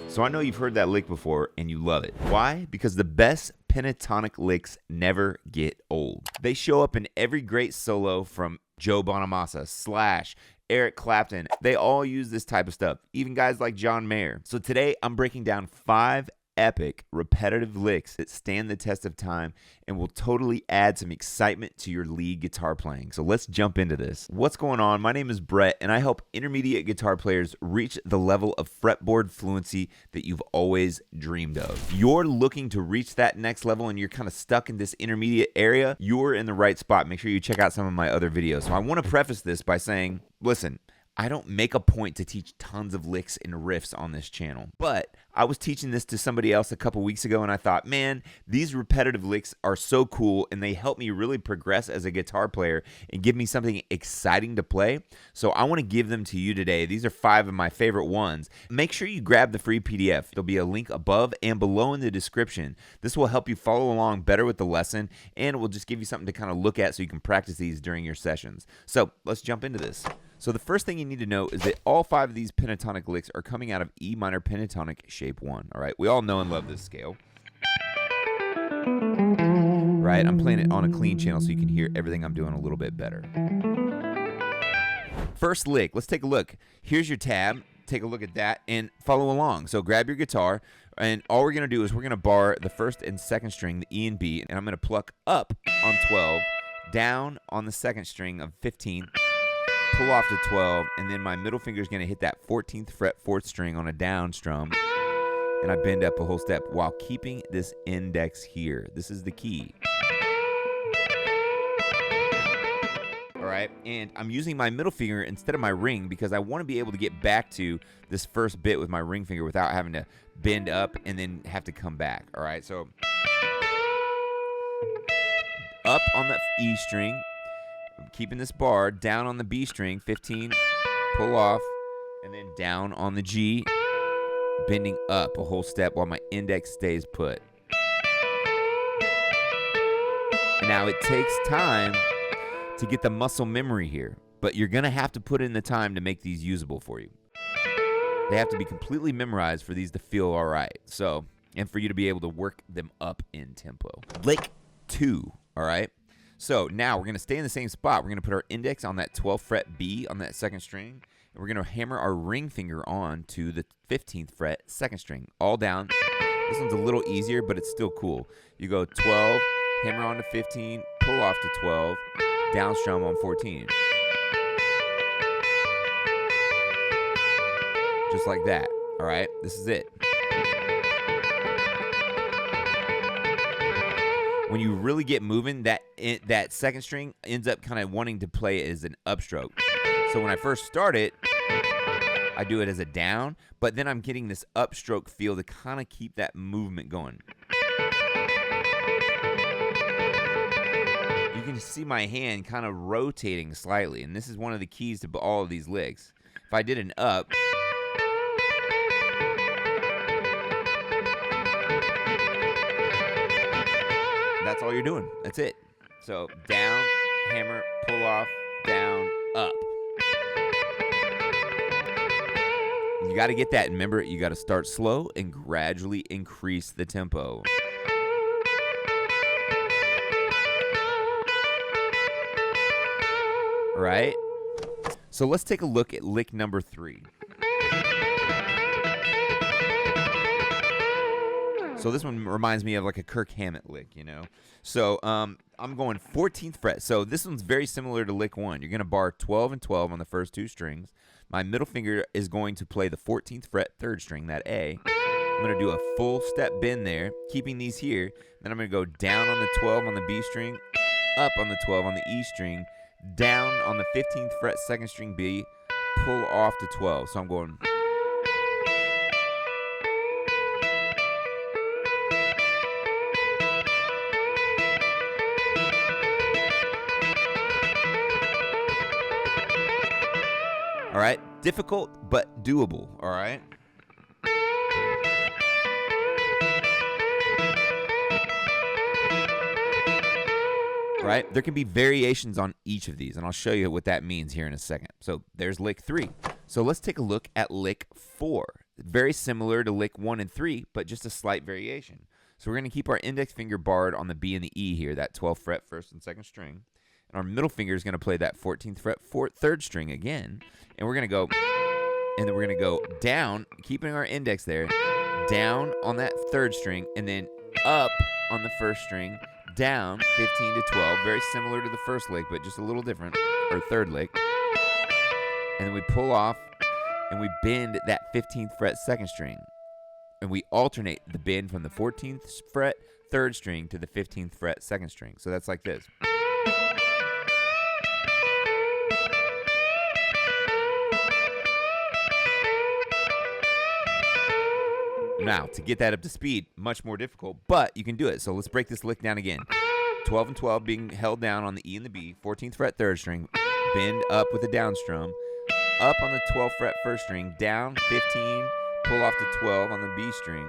So I know you've heard that lick before and you love it. Why? Because the best pentatonic licks never get old. They show up in every great solo from Joe Bonamassa, Slash, Eric Clapton. They all use this type of stuff, even guys like John Mayer. So today I'm breaking down 5 epic repetitive licks that stand the test of time and will totally add some excitement to your lead guitar playing. So let's jump into this. What's going on? My name is Brett and I help intermediate guitar players reach the level of fretboard fluency that you've always dreamed of. You're looking to reach that next level and you're kind of stuck in this intermediate area, you're in the right spot. Make sure you check out some of my other videos. So I want to preface this by saying, listen, I don't make a point to teach tons of licks and riffs on this channel, but I was teaching this to somebody else a couple weeks ago and I thought, man, these repetitive licks are so cool and they help me really progress as a guitar player and give me something exciting to play. So I want to give them to you today. These are 5 of my favorite ones. Make sure you grab the free PDF. There'll be a link above and below in the description. This will help you follow along better with the lesson and it will just give you something to kind of look at so you can practice these during your sessions. So let's jump into this. So the first thing you need to know is that all 5 of these pentatonic licks are coming out of E minor pentatonic shape 1. All right, we all know and love this scale. Right, I'm playing it on a clean channel so you can hear everything I'm doing a little bit better. First lick, let's take a look. Here's your tab. Take a look at that and follow along. So grab your guitar and all we're going to do is we're going to bar the first and second string, the E and B, and I'm going to pluck up on 12, down on the second string of 15, pull off to 12, and then my middle finger is going to hit that 14th fret 4th string on a down strum, and I bend up a whole step while keeping this index here. This is the key. All right, and I'm using my middle finger instead of my ring because I want to be able to get back to this first bit with my ring finger without having to bend up and then have to come back. All right, so up on the E string, I'm keeping this bar, down on the B string, 15, pull off, and then down on the G, bending up a whole step while my index stays put. Now it takes time to get the muscle memory here, but you're going to have to put in the time to make these usable for you. They have to be completely memorized for these to feel all right. So, and for you to be able to work them up in tempo. Lick 2, all right? So now we're going to stay in the same spot. We're going to put our index on that 12th fret B on that second string, and we're going to hammer our ring finger on to the 15th fret second string, all down. This one's a little easier, but it's still cool. You go 12, hammer on to 15, pull off to 12, down strum on 14. Just like that, all right? This is it. When you really get moving, that second string ends up kind of wanting to play as an upstroke. So when I first start it, I do it as a down, but then I'm getting this upstroke feel to kind of keep that movement going. You can see my hand kind of rotating slightly, and this is one of the keys to all of these licks. If I did an up, that's all you're doing. That's it. So down, hammer, pull off, down, up. You got to get that. Remember, you got to start slow and gradually increase the tempo. All right? So let's take a look at lick number 3. So this one reminds me of like a Kirk Hammett lick, you know. So I'm going 14th fret. So this one's very similar to lick 1. You're going to bar 12 and 12 on the first 2 strings. My middle finger is going to play the 14th fret 3rd string, that A. I'm going to do a full step bend there, keeping these here. Then I'm going to go down on the 12 on the B string, up on the 12 on the E string, down on the 15th fret 2nd string B, pull off to 12. So I'm going... All right, difficult but doable, all right? right? There can be variations on each of these, and I'll show you what that means here in a second. So there's lick 3. So let's take a look at lick 4. Very similar to lick 1 and 3, but just a slight variation. So we're going to keep our index finger barred on the B and the E here, that 12th fret, 1st and 2nd string. And our middle finger is going to play that 14th fret, 3rd string again. And we're going to go, and then we're going to go down, keeping our index there, down on that 3rd string, and then up on the 1st string, down 15 to 12, very similar to the first lick, but just a little different, or 3rd lick. And then we pull off, and we bend that 15th fret 2nd string. And we alternate the bend from the 14th fret 3rd string to the 15th fret 2nd string. So that's like this. Now, to get that up to speed, much more difficult, but you can do it. So let's break this lick down again. 12 and 12 being held down on the E and the B, 14th fret 3rd string, bend up with the down strum, up on the 12th fret 1st string, down 15, pull off to 12 on the B string,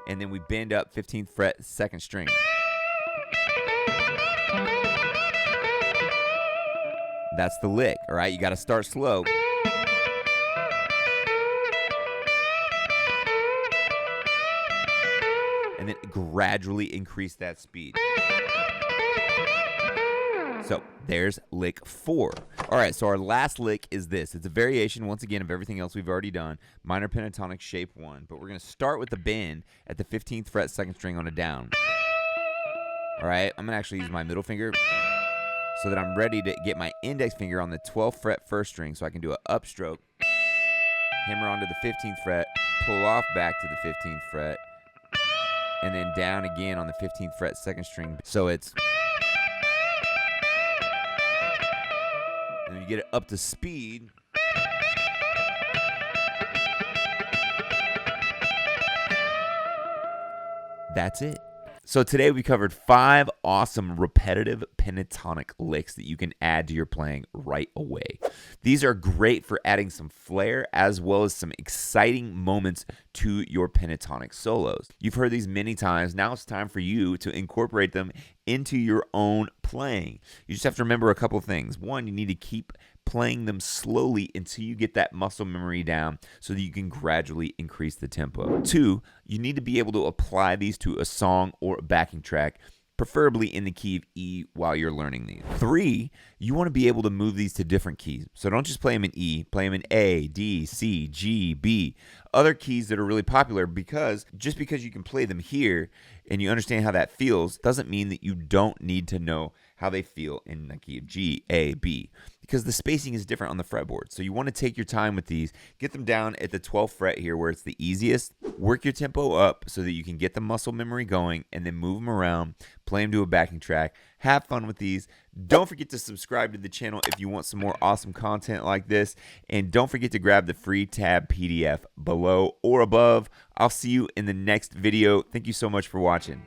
and then we bend up 15th fret 2nd string. That's the lick, all right? You got to start slow. And then gradually increase that speed. So there's lick 4. All right, so our last lick is this. It's a variation, once again, of everything else we've already done. Minor pentatonic shape 1. But we're going to start with the bend at the 15th fret 2nd string on a down. All right, I'm going to actually use my middle finger so that I'm ready to get my index finger on the 12th fret 1st string so I can do an upstroke, hammer onto the 15th fret, pull off back to the 15th fret, and then down again on the 15th fret 2nd string. So it's, and then you get it up to speed. That's it. So today we covered 5 awesome repetitive pentatonic licks that you can add to your playing right away. These are great for adding some flair as well as some exciting moments to your pentatonic solos. You've heard these many times. Now it's time for you to incorporate them into your own playing. You just have to remember a couple of things. One, you need to keep playing them slowly until you get that muscle memory down so that you can gradually increase the tempo. 2, you need to be able to apply these to a song or a backing track, preferably in the key of E while you're learning these. 3, you want to be able to move these to different keys. So don't just play them in E, play them in A, D, C, G, B, other keys that are really popular, because just because you can play them here and you understand how that feels doesn't mean that you don't need to know how they feel in the key of G, A, B, because the spacing is different on the fretboard. So you want to take your time with these, get them down at the 12th fret here where it's the easiest, work your tempo up so that you can get the muscle memory going, and then move them around, play them to a backing track, have fun with these. Don't forget to subscribe to the channel if you want some more awesome content like this, and don't forget to grab the free tab PDF below or above. I'll see you in the next video. Thank you so much for watching.